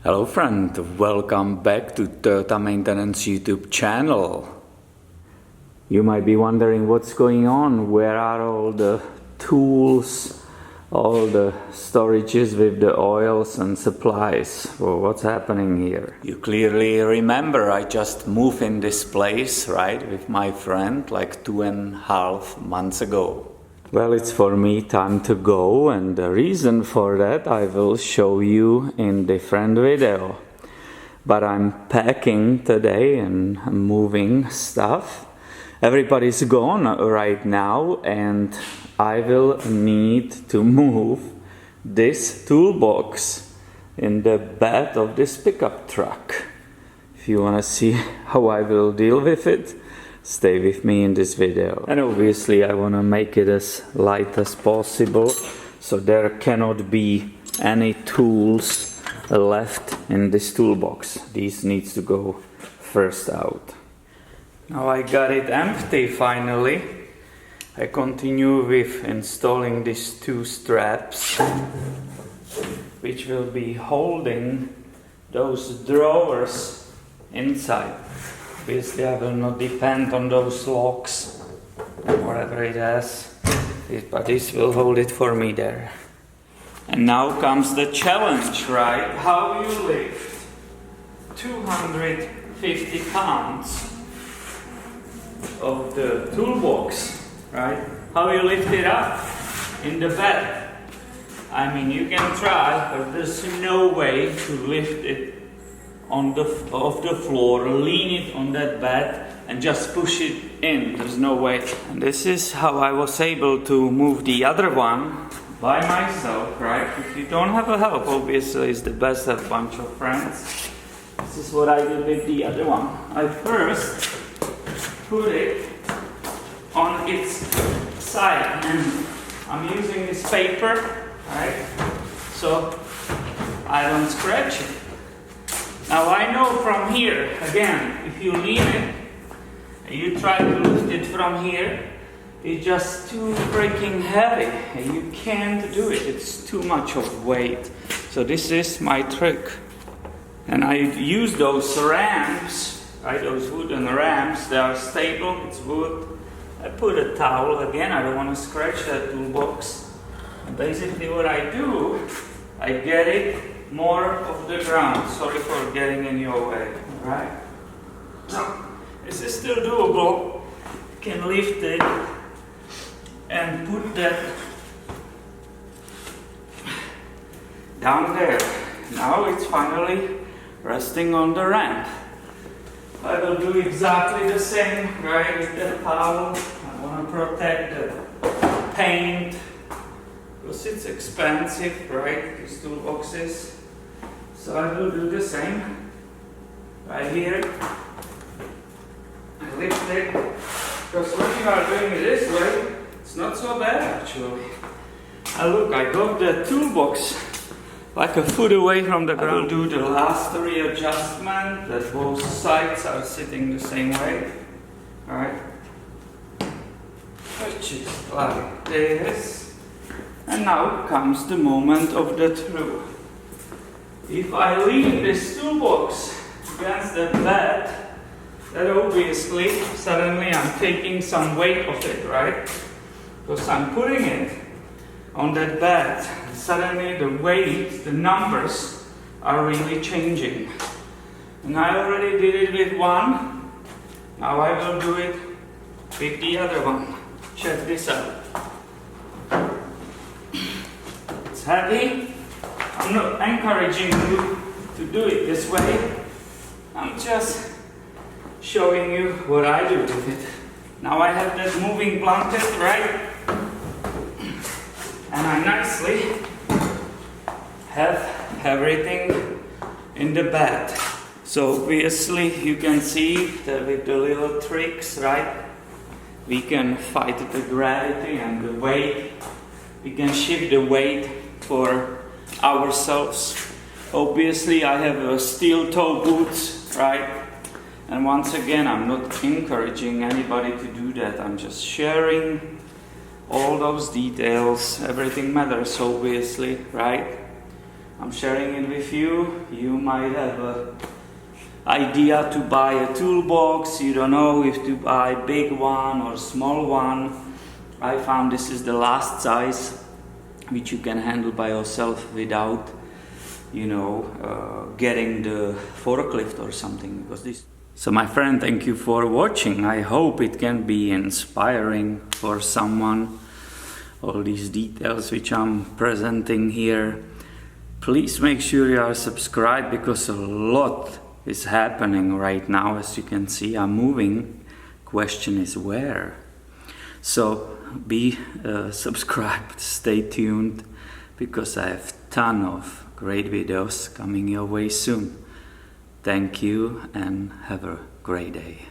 Hello friend, welcome back to Toyota Maintenance YouTube channel. You might be wondering what's going on, where are all the tools, all the storages with the oils and supplies. Well, what's happening here? You clearly remember I just moved in this place, right, with my friend like 2.5 months ago. Well, it's for me time to go, and the reason for that I will show you in different video. But I'm packing today and moving stuff. Everybody's gone right now, and I will need to move this toolbox in the bed of this pickup truck. If you want to see how I will deal with it, stay with me in this video. And obviously I want to make it as light as possible, so there cannot be any tools left in this toolbox. These needs to go first out. Now I got it empty finally. I continue with installing these two straps, which will be holding those drawers inside. Obviously I will not depend on those locks, whatever it has, but this will hold it for me there. And now comes the challenge, right? How you lift 250 pounds of the toolbox, right? How you lift it up in the bed. I mean, you can try, but there's no way to lift it off the floor, lean it on that bed and just push it in. There's no way. And this is how I was able to move the other one by myself, right? If you don't have a help, obviously it's the best to have a bunch of friends. This is what I did with the other one. I first put it on its side, and I'm using this paper, right? So I don't scratch it. Now I know from here, again, if you lean it, and you try to lift it from here, it's just too freaking heavy, and you can't do it, it's too much of weight. So this is my trick. And I use those ramps, right, those wooden ramps, they are stable, it's wood. I put a towel, again, I don't want to scratch that toolbox. And basically what I do, I get it more of the ground. Sorry for getting in your way, right? So, this is still doable. You can lift it and put that down there. Now it's finally resting on the ramp. I will do exactly the same, right, with the towel. I want to protect the paint, because it's expensive, right, these toolboxes. So I will do the same right here. I lift it, because when you are doing it this way, it's not so bad actually. And look, I got the toolbox like a foot away from the ground. I will do the last readjustment, that both sides are sitting the same way. Alright. Which is like this. And now comes the moment of the truth. If I lean this toolbox against the bed, then obviously suddenly I'm taking some weight of it, right? Because I'm putting it on that bed. Suddenly the weight, the numbers are really changing. And I already did it with one. Now I will do it with the other one. Check this out. It's heavy. I'm not encouraging you to do it this way. I'm just showing you what I do with it. Now I have that moving blanket, right? And I nicely have everything in the bed. So obviously you can see that with the little tricks, right? We can fight the gravity and the weight. We can shift the weight for ourselves. Obviously I have steel toe boots, right? And once again, I'm not encouraging anybody to do that. I'm just sharing all those details. Everything matters, obviously, right? I'm sharing it with you. You might have an idea to buy a toolbox. You don't know if to buy a big one or small one. I found this is the last size which you can handle by yourself without, getting the forklift or something, because this. So my friend, thank you for watching. I hope it can be inspiring for someone. All these details which I'm presenting here. Please make sure you are subscribed, because a lot is happening right now. As you can see, I'm moving. Question is where? So be subscribed, stay tuned, because I have a ton of great videos coming your way soon. Thank you and have a great day.